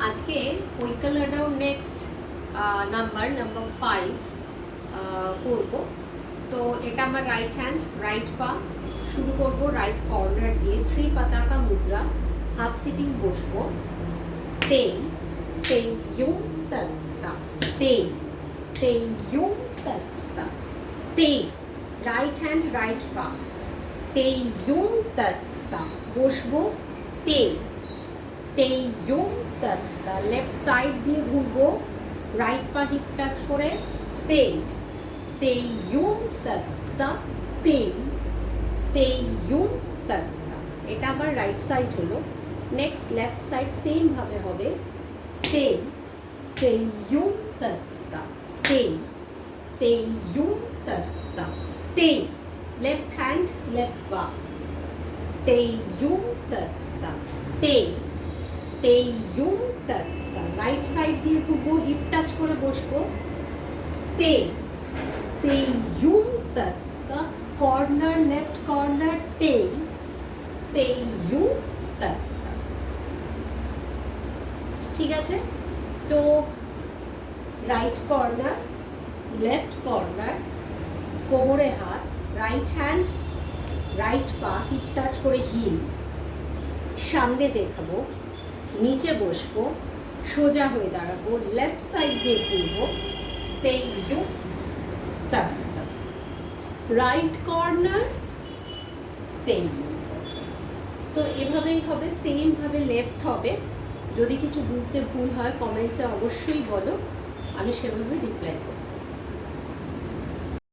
আজকে কৈকালাডাও next number 5 করব। তো এটা আমার রাইট হ্যান্ড, রাইট পা। শুরু করব রাইট কর্নার দিয়ে 3 পাতাকা মুদ্রা, হাফ সিটিং বসবো। তে তে ইউ তা তা তে তে ইউ তা তা তে, রাইট হ্যান্ড রাইট পা, তে ইউ তা তা বসবো। তে তে ইউ তা তা, লেফট সাইড দিয়ে ঘুরবো, রাইট পা হিপ টাচ করে। তে তে ইউ তা তা তে তে ইউ তা তা। এটা আবার রাইট সাইড হলো। নেক্সট লেফট সাইড সেম ভাবে হবে। তে তে ইউ তা তা তে তে ইউ তা তা তে, লেফট হ্যান্ড লেফট পা, তে ইউ তা তা তে তে ইউ তা তা। রাইট সাইড দিয়ে ঘুরবো, হিপ টাচ করে বসবো। তে তে ইউ তা তা, কর্নার লেফট কর্নার, তে তে ইউ তা তা। ঠিক আছে? তো রাইট কর্নার, লেফট কর্নার, কোমরে হাত, রাইট হ্যান্ড রাইট পা, হিপ টাচ করে হিল, সামনে দেখাবো, নিচে বসবো, সোজা হয়ে দাঁড়াবো, লেফট সাইড দিয়ে ঘুরবো। তে ইউ তা তা, রাইট কর্নার, তে ইউ। তো এভাবেই হবে, সেম ভাবে লেফট হবে। যদি কিছু বুঝতে ভুল হয় কমেন্টসে অবশ্যই বলো, আমি সেভাবে রিপ্লাই করব।